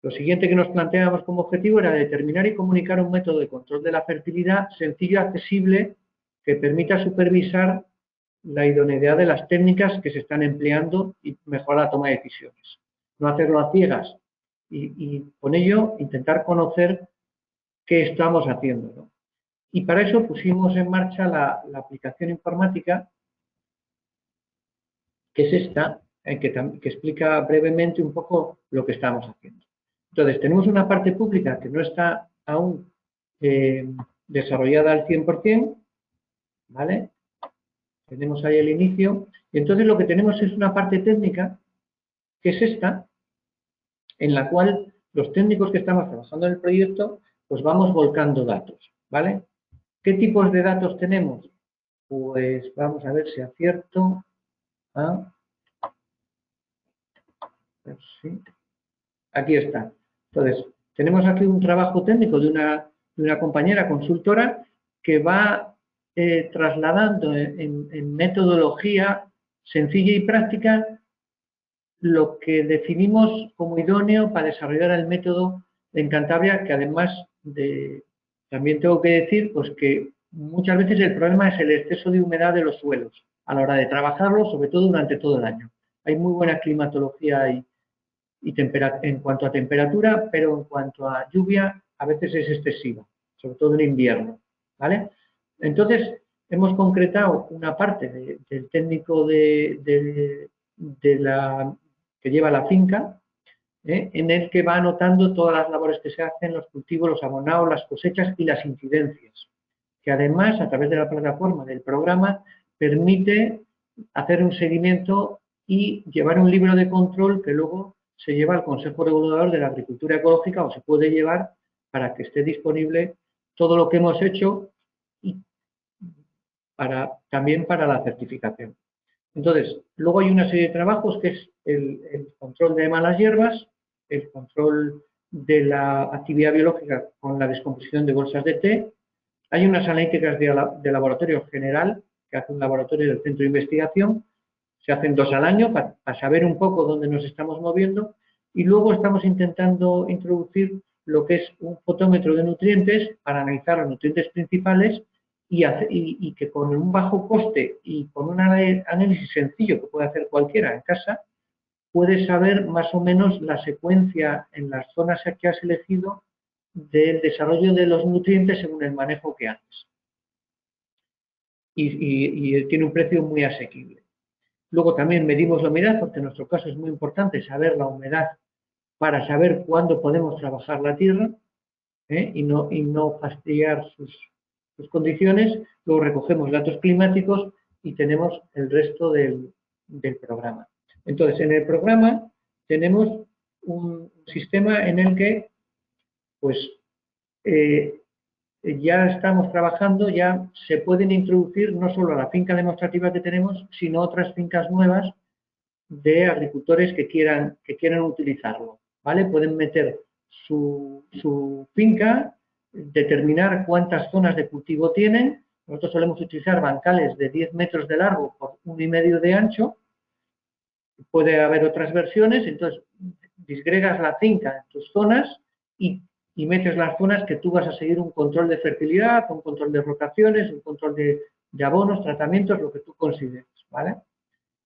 Lo siguiente que nos planteábamos como objetivo era determinar y comunicar un método de control de la fertilidad sencillo y accesible que permita supervisar la idoneidad de las técnicas que se están empleando y mejorar la toma de decisiones. No hacerlo a ciegas y con ello intentar conocer qué estamos haciendo, ¿no? Y para eso pusimos en marcha la aplicación informática, que es esta, que explica brevemente un poco lo que estamos haciendo. Entonces, tenemos una parte pública que no está aún desarrollada al 100%, ¿vale? Tenemos ahí el inicio, y entonces lo que tenemos es una parte técnica, que es esta, en la cual los técnicos que estamos trabajando en el proyecto, pues vamos volcando datos, ¿vale? ¿Qué tipos de datos tenemos? Pues vamos a ver si acierto. Sí. Aquí está. Entonces, tenemos aquí un trabajo técnico de una compañera consultora que va trasladando en metodología sencilla y práctica lo que definimos como idóneo para desarrollar el método en Cantabria, que además también tengo que decir pues que muchas veces el problema es el exceso de humedad de los suelos a la hora de trabajarlos, sobre todo durante todo el año. Hay muy buena climatología y en cuanto a temperatura, pero en cuanto a lluvia a veces es excesiva, sobre todo en invierno, ¿vale? Entonces, hemos concretado una parte del técnico que lleva la finca, en el que va anotando todas las labores que se hacen, los cultivos, los abonados, las cosechas y las incidencias, que además, a través de la plataforma del programa, permite hacer un seguimiento y llevar un libro de control que luego se lleva al Consejo Regulador de la Agricultura Ecológica, o se puede llevar para que esté disponible todo lo que hemos hecho y también para la certificación. Entonces, luego hay una serie de trabajos que es el control de malas hierbas, el control de la actividad biológica con la descomposición de bolsas de té. Hay unas analíticas de laboratorio general que hace un laboratorio del centro de investigación. Se hacen 2 al año para saber un poco dónde nos estamos moviendo, y luego estamos intentando introducir lo que es un fotómetro de nutrientes para analizar los nutrientes principales y que con un bajo coste y con un análisis sencillo que puede hacer cualquiera en casa, puede saber más o menos la secuencia en las zonas que has elegido del desarrollo de los nutrientes según el manejo que haces. Y tiene un precio muy asequible. Luego también medimos la humedad, porque en nuestro caso es muy importante saber la humedad para saber cuándo podemos trabajar la tierra y no fastidiar sus condiciones. Luego recogemos datos climáticos y tenemos el resto del programa. Entonces, en el programa tenemos un sistema en el que pues ya estamos trabajando, ya se pueden introducir no solo a la finca demostrativa que tenemos, sino otras fincas nuevas de agricultores que quieran utilizarlo, ¿vale? Pueden meter su finca, determinar cuántas zonas de cultivo tienen. Nosotros solemos utilizar bancales de 10 metros de largo por 1,5 de ancho. Puede haber otras versiones, entonces disgregas la finca en tus zonas y y metes las zonas que tú vas a seguir un control de fertilidad, un control de rotaciones, un control de abonos, tratamientos, lo que tú consideres, ¿vale?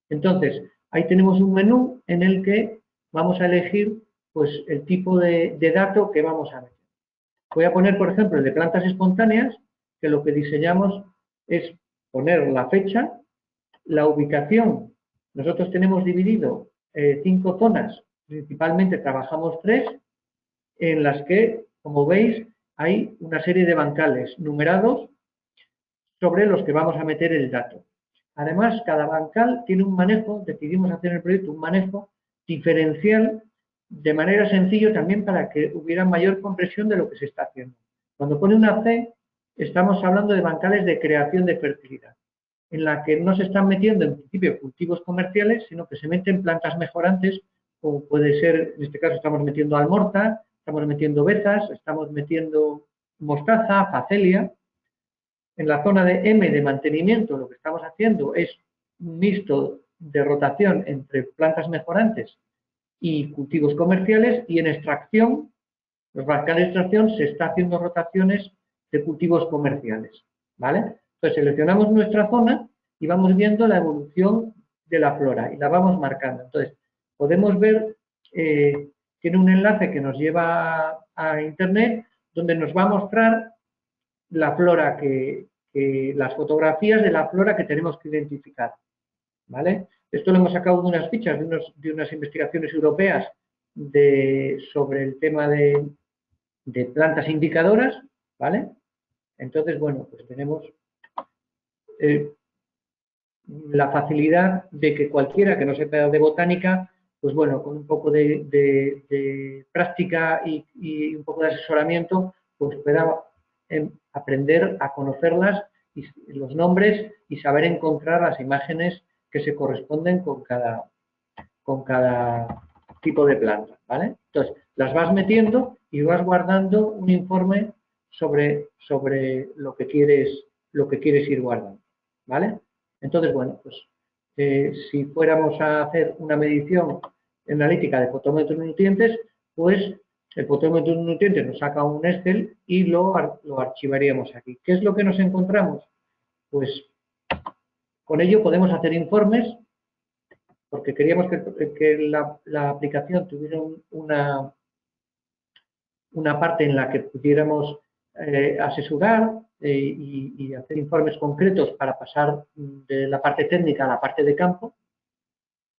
Entonces, ahí tenemos un menú en el que vamos a elegir pues, el tipo de dato que vamos a meter. Voy a poner, por ejemplo, el de plantas espontáneas, que lo que diseñamos es poner la fecha, la ubicación. Nosotros tenemos dividido 5 zonas, principalmente trabajamos 3, en las que, como veis, hay una serie de bancales numerados sobre los que vamos a meter el dato. Además, cada bancal tiene un manejo, decidimos hacer en el proyecto un manejo diferencial de manera sencilla también para que hubiera mayor compresión de lo que se está haciendo. Cuando pone una C, estamos hablando de bancales de creación de fertilidad, en la que no se están metiendo en principio cultivos comerciales, sino que se meten plantas mejorantes, como puede ser, en este caso estamos metiendo almorza, estamos metiendo betas, estamos metiendo mostaza, facelia. En la zona de M de mantenimiento lo que estamos haciendo es un mixto de rotación entre plantas mejorantes y cultivos comerciales, y en extracción, los bancales de extracción, se está haciendo rotaciones de cultivos comerciales, ¿vale? Entonces seleccionamos nuestra zona y vamos viendo la evolución de la flora y la vamos marcando. Entonces podemos ver, tiene un enlace que nos lleva a internet donde nos va a mostrar la flora las fotografías de la flora que tenemos que identificar, ¿vale? Esto lo hemos sacado de unas fichas, de unas investigaciones europeas sobre el tema de plantas indicadoras, ¿vale? Entonces, bueno, pues tenemos la facilidad de que cualquiera que no sepa de botánica, pues bueno, con un poco de práctica y un poco de asesoramiento, pues pueda aprender a conocerlas, y los nombres, y saber encontrar las imágenes que se corresponden con cada tipo de planta, ¿vale? Entonces, las vas metiendo y vas guardando un informe sobre lo que quieres ir guardando, ¿vale? Entonces, bueno, pues si fuéramos a hacer una medición analítica de fotómetros de nutrientes, pues el fotómetro de nutrientes nos saca un Excel y lo archivaríamos aquí. ¿Qué es lo que nos encontramos? Pues con ello podemos hacer informes, porque queríamos que la aplicación tuviera una parte en la que pudiéramos asesorar y hacer informes concretos para pasar de la parte técnica a la parte de campo.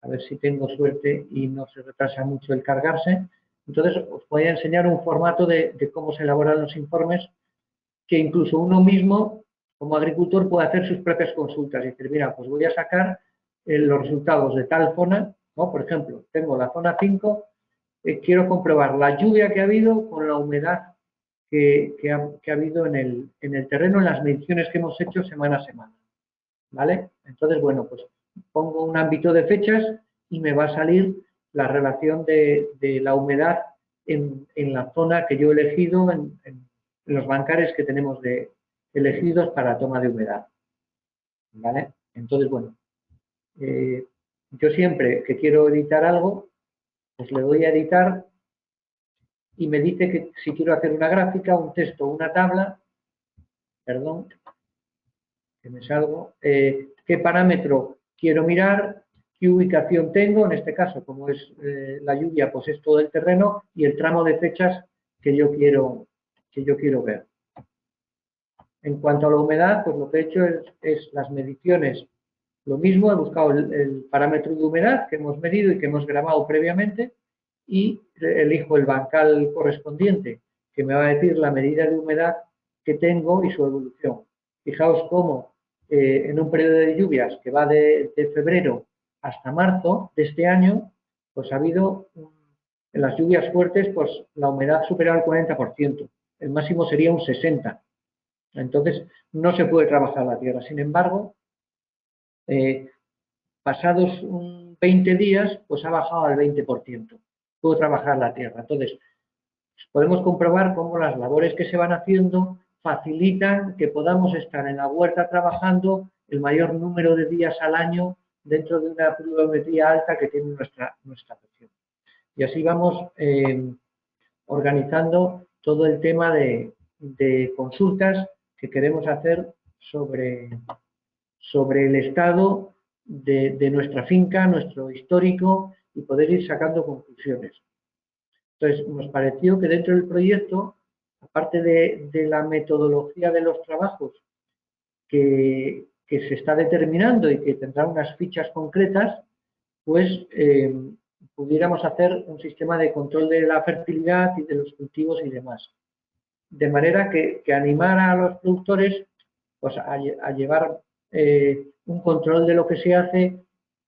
A ver si tengo suerte y no se retrasa mucho el cargarse. Entonces, os voy a enseñar un formato de cómo se elaboran los informes, que incluso uno mismo, como agricultor, puede hacer sus propias consultas y decir, mira, pues voy a sacar los resultados de tal zona, ¿no? Por ejemplo, tengo la zona 5, quiero comprobar la lluvia que ha habido con la humedad que ha habido en el terreno, en las mediciones que hemos hecho semana a semana, ¿vale? Entonces, bueno, pues pongo un ámbito de fechas y me va a salir la relación de la humedad en la zona que yo he elegido, en los bancares que tenemos elegidos para toma de humedad, ¿vale? Entonces, bueno, yo siempre que quiero editar algo, pues le doy a editar y me dice que si quiero hacer una gráfica, un texto, una tabla, perdón, que me salgo, qué parámetro quiero mirar, qué ubicación tengo, en este caso, como es la lluvia, pues es todo el terreno y el tramo de fechas que yo quiero ver. En cuanto a la humedad, pues lo que he hecho es las mediciones. Lo mismo, he buscado el parámetro de humedad que hemos medido y que hemos grabado previamente y elijo el bancal correspondiente, que me va a decir la medida de humedad que tengo y su evolución. Fijaos cómo en un periodo de lluvias que va de febrero hasta marzo de este año, pues ha habido, en las lluvias fuertes, pues la humedad supera el 40%. El máximo sería un 60%. Entonces, no se puede trabajar la tierra. Sin embargo, pasados 20 días, pues ha bajado al 20%. Puedo trabajar la tierra. Entonces, podemos comprobar cómo las labores que se van haciendo facilitan que podamos estar en la huerta trabajando el mayor número de días al año dentro de una pluviometría alta que tiene nuestra región. Y así vamos organizando todo el tema de consultas que queremos hacer sobre el estado de nuestra finca, nuestro histórico, y poder ir sacando conclusiones. Entonces, nos pareció que dentro del proyecto, aparte de la metodología de los trabajos que se está determinando y que tendrá unas fichas concretas, pues pudiéramos hacer un sistema de control de la fertilidad y de los cultivos y demás. De manera que animara a los productores pues, a llevar un control de lo que se hace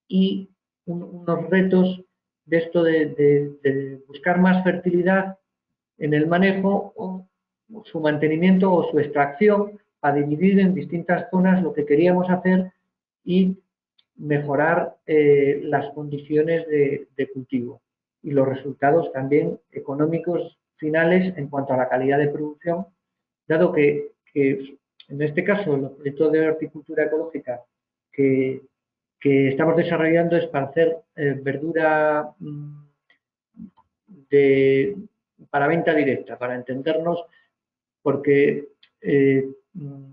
y unos retos de esto de buscar más fertilidad en el manejo o su mantenimiento o su extracción para dividir en distintas zonas lo que queríamos hacer y mejorar las condiciones de cultivo y los resultados también económicos finales en cuanto a la calidad de producción, dado que en este caso el proyecto de horticultura ecológica que estamos desarrollando es para hacer verdura para venta directa, para entendernos, porque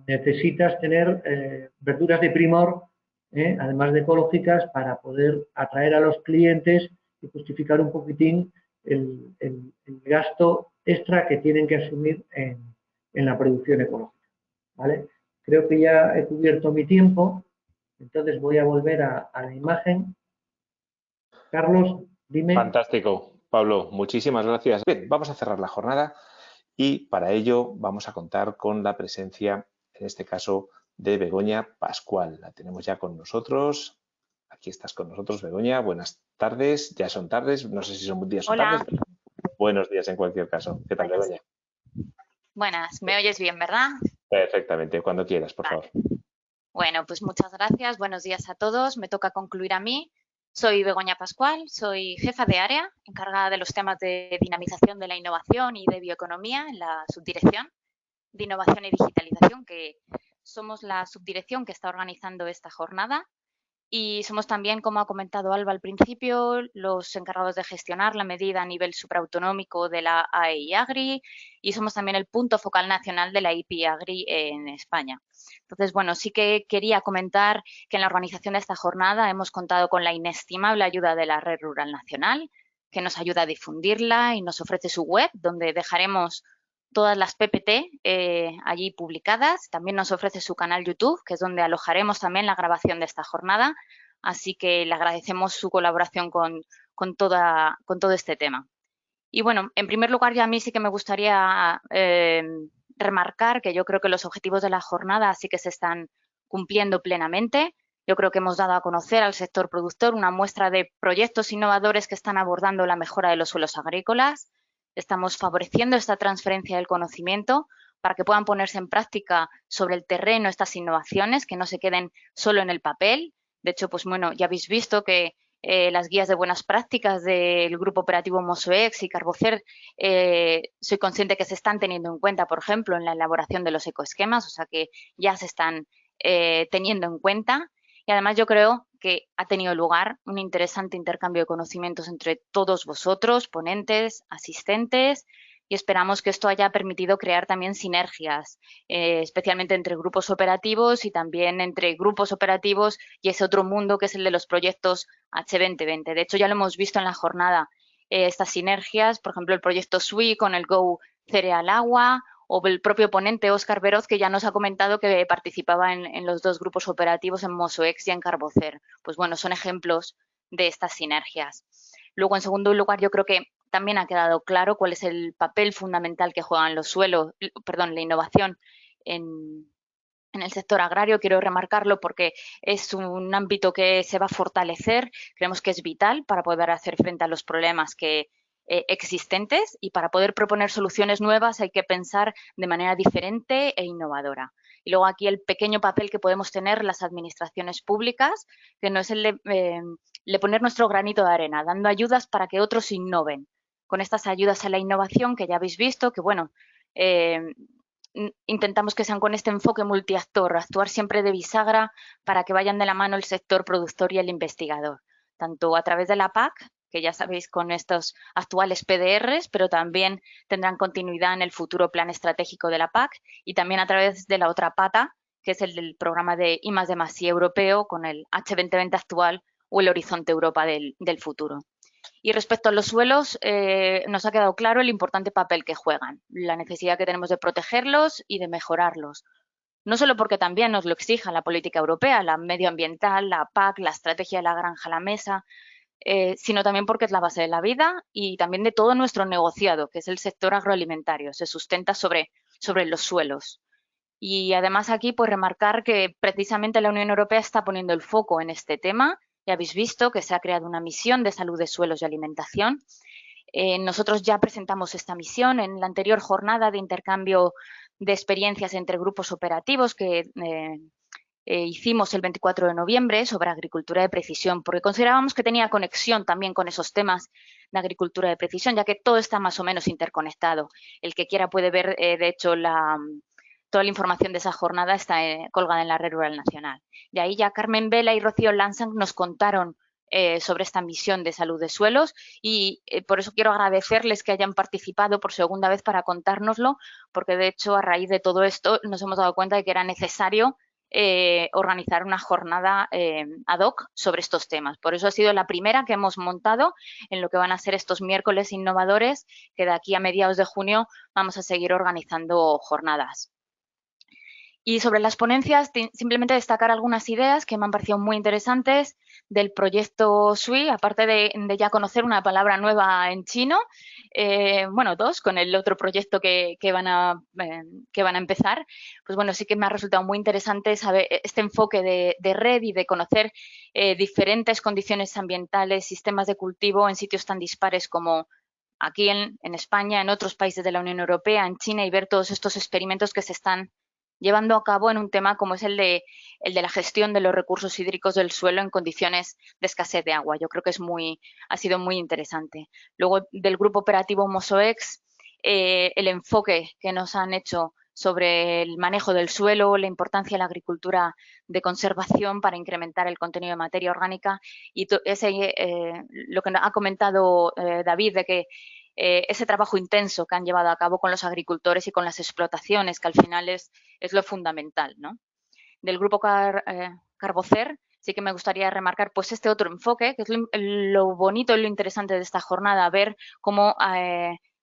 necesitas tener verduras de primor, además de ecológicas, para poder atraer a los clientes y justificar un poquitín el gasto extra que tienen que asumir en la producción ecológica. ¿Vale? Creo que ya he cubierto mi tiempo, entonces voy a volver a la imagen. Carlos, dime. Fantástico, Pablo, muchísimas gracias. Bien, vamos a cerrar la jornada y para ello vamos a contar con la presencia, en este caso, de Begoña Pascual. La tenemos ya con nosotros. Aquí estás con nosotros, Begoña. Buenas tardes. Ya son tardes. No sé si son días o tardes. Pero buenos días en cualquier caso. ¿Qué tal, Begoña? Buenas. ¿Me oyes bien, verdad? Perfectamente. Cuando quieras, por favor. Bueno, pues muchas gracias. Buenos días a todos. Me toca concluir a mí. Soy Begoña Pascual, soy jefa de área, encargada de los temas de dinamización de la innovación y de bioeconomía en la subdirección de innovación y digitalización, que somos la subdirección que está organizando esta jornada. Y somos también, como ha comentado Alba al principio, los encargados de gestionar la medida a nivel supraautonómico de la AEI Agri y somos también el punto focal nacional de la IP Agri en España. Entonces, bueno, sí que quería comentar que en la organización de esta jornada hemos contado con la inestimable ayuda de la Red Rural Nacional, que nos ayuda a difundirla y nos ofrece su web, donde dejaremos todas las PPT allí publicadas. También nos ofrece su canal YouTube, que es donde alojaremos también la grabación de esta jornada. Así que le agradecemos su colaboración con todo este tema. Y bueno, en primer lugar, ya a mí sí que me gustaría remarcar que yo creo que los objetivos de la jornada sí que se están cumpliendo plenamente. Yo creo que hemos dado a conocer al sector productor una muestra de proyectos innovadores que están abordando la mejora de los suelos agrícolas. Estamos favoreciendo esta transferencia del conocimiento para que puedan ponerse en práctica sobre el terreno estas innovaciones, que no se queden solo en el papel. De hecho, pues bueno, ya habéis visto que las guías de buenas prácticas del Grupo Operativo Mosoex y Carbocer, soy consciente que se están teniendo en cuenta, por ejemplo, en la elaboración de los ecoesquemas, o sea que ya se están teniendo en cuenta. Y además yo creo que ha tenido lugar un interesante intercambio de conocimientos entre todos vosotros, ponentes, asistentes, y esperamos que esto haya permitido crear también sinergias, especialmente entre grupos operativos y también entre grupos operativos y ese otro mundo que es el de los proyectos H2020. De hecho, ya lo hemos visto en la jornada, estas sinergias, por ejemplo, el proyecto SWI con el Go Cereal Agua, o el propio ponente Óscar Veroz, que ya nos ha comentado que participaba en los dos grupos operativos en Mosoex y en Carbocer. Pues bueno, son ejemplos de estas sinergias. Luego, en segundo lugar, yo creo que también ha quedado claro cuál es el papel fundamental que juegan los suelos, la innovación en el sector agrario. Quiero remarcarlo porque es un ámbito que se va a fortalecer. Creemos que es vital para poder hacer frente a los problemas existentes, y para poder proponer soluciones nuevas hay que pensar de manera diferente e innovadora. Y luego aquí el pequeño papel que podemos tener las administraciones públicas, que no es el de poner nuestro granito de arena, dando ayudas para que otros innoven. Con estas ayudas a la innovación que ya habéis visto, que bueno, intentamos que sean con este enfoque multiactor, actuar siempre de bisagra para que vayan de la mano el sector productor y el investigador, tanto a través de la PAC que ya sabéis con estos actuales PDRs, pero también tendrán continuidad en el futuro plan estratégico de la PAC y también a través de la otra pata, que es el del programa de I+D+I europeo con el H2020 actual o el Horizonte Europa del futuro. Y respecto a los suelos, nos ha quedado claro el importante papel que juegan, la necesidad que tenemos de protegerlos y de mejorarlos. No solo porque también nos lo exija la política europea, la medioambiental, la PAC, la estrategia de la granja a la mesa, sino también porque es la base de la vida y también de todo nuestro negociado, que es el sector agroalimentario. Se sustenta sobre los suelos. Y además aquí, pues remarcar que precisamente la Unión Europea está poniendo el foco en este tema. Ya habéis visto que se ha creado una misión de salud de suelos y alimentación. Nosotros ya presentamos esta misión en la anterior jornada de intercambio de experiencias entre grupos operativos que hicimos el 24 de noviembre sobre agricultura de precisión, porque considerábamos que tenía conexión también con esos temas de agricultura de precisión, ya que todo está más o menos interconectado. El que quiera puede ver, de hecho, toda la información de esa jornada está colgada en la Red Rural Nacional. De ahí ya Carmen Vela y Rocío Lansang nos contaron sobre esta misión de salud de suelos y por eso quiero agradecerles que hayan participado por segunda vez para contárnoslo, porque de hecho a raíz de todo esto nos hemos dado cuenta de que era necesario organizar una jornada ad hoc sobre estos temas. Por eso ha sido la primera que hemos montado en lo que van a ser estos miércoles innovadores, que de aquí a mediados de junio vamos a seguir organizando jornadas. Y sobre las ponencias, simplemente destacar algunas ideas que me han parecido muy interesantes del proyecto SUI, aparte de ya conocer una palabra nueva en chino, bueno, dos, con el otro proyecto que van a empezar, pues bueno, sí que me ha resultado muy interesante saber este enfoque de red y de conocer diferentes condiciones ambientales, sistemas de cultivo en sitios tan dispares como aquí en España, en otros países de la Unión Europea, en China, y ver todos estos experimentos que se están llevando a cabo en un tema como es el de la gestión de los recursos hídricos del suelo en condiciones de escasez de agua. Yo creo que ha sido muy interesante. Luego, del grupo operativo Mosoex, el enfoque que nos han hecho sobre el manejo del suelo, la importancia de la agricultura de conservación para incrementar el contenido de materia orgánica y lo que ha comentado David, de que ese trabajo intenso que han llevado a cabo con los agricultores y con las explotaciones, que al final es lo fundamental, ¿no? Del grupo Carbocer, sí que me gustaría remarcar pues este otro enfoque, que es lo bonito y lo interesante de esta jornada, ver cómo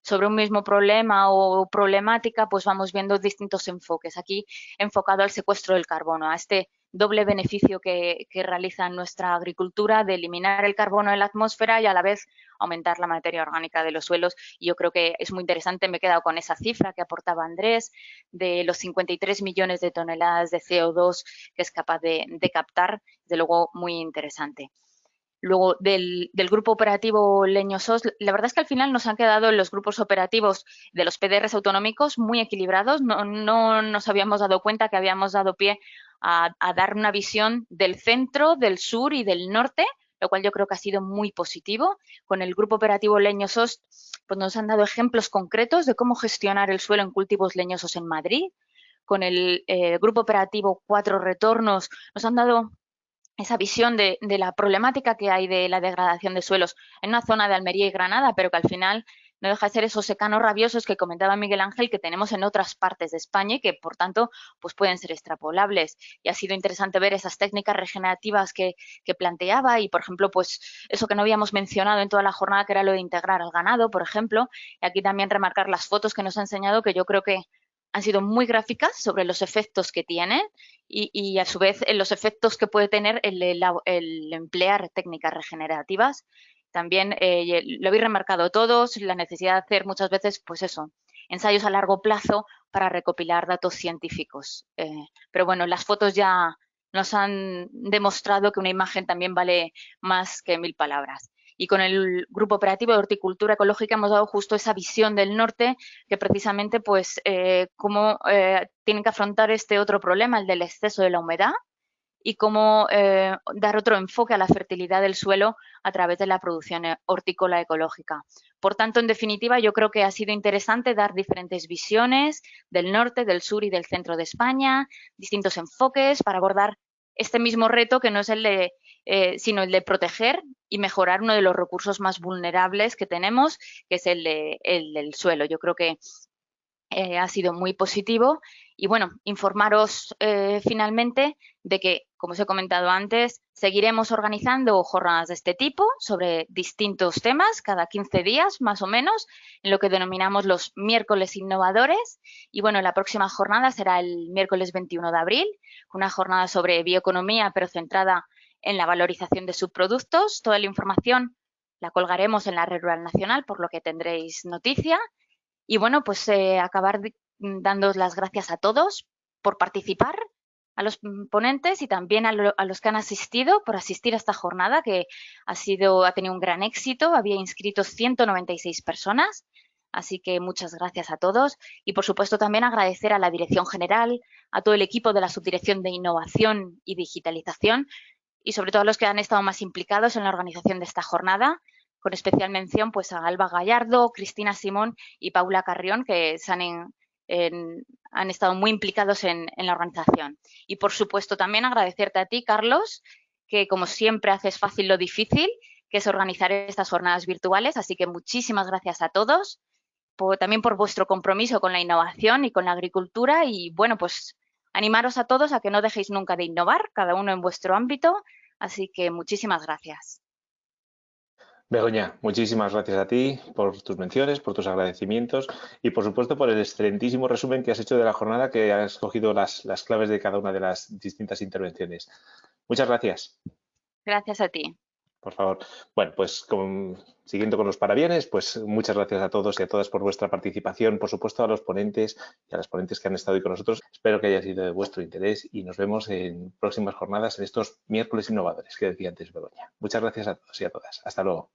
sobre un mismo problema o problemática pues vamos viendo distintos enfoques. Aquí enfocado al secuestro del carbono, a este doble beneficio que realiza nuestra agricultura de eliminar el carbono en la atmósfera y a la vez aumentar la materia orgánica de los suelos. Y yo creo que es muy interesante, me he quedado con esa cifra que aportaba Andrés, de los 53 millones de toneladas de CO2 que es capaz de captar, desde luego muy interesante. Luego, del grupo operativo Leñosos, la verdad es que al final nos han quedado los grupos operativos de los PDRs autonómicos muy equilibrados. No nos habíamos dado cuenta que habíamos dado pie a dar una visión del centro, del sur y del norte, lo cual yo creo que ha sido muy positivo. Con el grupo operativo Leñosos pues nos han dado ejemplos concretos de cómo gestionar el suelo en cultivos leñosos en Madrid. Con el grupo operativo Cuatro Retornos nos han dado esa visión de la problemática que hay de la degradación de suelos en una zona de Almería y Granada, pero que al final no deja de ser esos secanos rabiosos que comentaba Miguel Ángel que tenemos en otras partes de España y que, por tanto, pues pueden ser extrapolables. Y ha sido interesante ver esas técnicas regenerativas que planteaba y, por ejemplo, pues eso que no habíamos mencionado en toda la jornada, que era lo de integrar al ganado, por ejemplo. Y aquí también remarcar las fotos que nos ha enseñado, que yo creo que han sido muy gráficas sobre los efectos que tienen y a su vez los efectos que puede tener el emplear técnicas regenerativas. También lo habéis remarcado todos, la necesidad de hacer muchas veces, pues eso, ensayos a largo plazo para recopilar datos científicos. Pero bueno, las fotos ya nos han demostrado que una imagen también vale más que 1000 palabras. Y con el Grupo Operativo de Horticultura Ecológica hemos dado justo esa visión del norte, que precisamente pues cómo tienen que afrontar este otro problema, el del exceso de la humedad, y cómo dar otro enfoque a la fertilidad del suelo a través de la producción hortícola ecológica. Por tanto, en definitiva, yo creo que ha sido interesante dar diferentes visiones del norte, del sur y del centro de España, distintos enfoques para abordar este mismo reto, que no es el de sino el de proteger y mejorar uno de los recursos más vulnerables que tenemos, que es el del suelo. Yo creo que ha sido muy positivo y bueno, informaros finalmente de que, como os he comentado antes, seguiremos organizando jornadas de este tipo sobre distintos temas cada 15 días más o menos, en lo que denominamos los miércoles innovadores. Y bueno, la próxima jornada será el miércoles 21 de abril, una jornada sobre bioeconomía pero centrada en la valorización de subproductos. Toda la información la colgaremos en la Red Rural Nacional, por lo que tendréis noticia. Y bueno, pues acabar dándoos las gracias a todos por participar, a los ponentes y también a los que han asistido por asistir a esta jornada, que ha tenido un gran éxito. Había inscritos 196 personas, así que muchas gracias a todos. Y por supuesto también agradecer a la Dirección General, a todo el equipo de la Subdirección de Innovación y Digitalización y sobre todo a los que han estado más implicados en la organización de esta jornada, con especial mención pues a Alba Gallardo, Cristina Simón y Paula Carrión, que han estado muy implicados en la organización. Y por supuesto también agradecerte a ti, Carlos, que como siempre haces fácil lo difícil, que es organizar estas jornadas virtuales. Así que muchísimas gracias a todos, también por vuestro compromiso con la innovación y con la agricultura. Y bueno, pues animaros a todos a que no dejéis nunca de innovar, cada uno en vuestro ámbito. Así que muchísimas gracias. Begoña, muchísimas gracias a ti por tus menciones, por tus agradecimientos y por supuesto por el excelentísimo resumen que has hecho de la jornada, que has cogido las claves de cada una de las distintas intervenciones. Muchas gracias. Gracias a ti. Por favor. Bueno, pues siguiendo con los parabienes, pues muchas gracias a todos y a todas por vuestra participación, por supuesto a los ponentes y a las ponentes que han estado hoy con nosotros. Espero que haya sido de vuestro interés y nos vemos en próximas jornadas en estos miércoles innovadores que decía antes Begoña. Muchas gracias a todos y a todas. Hasta luego.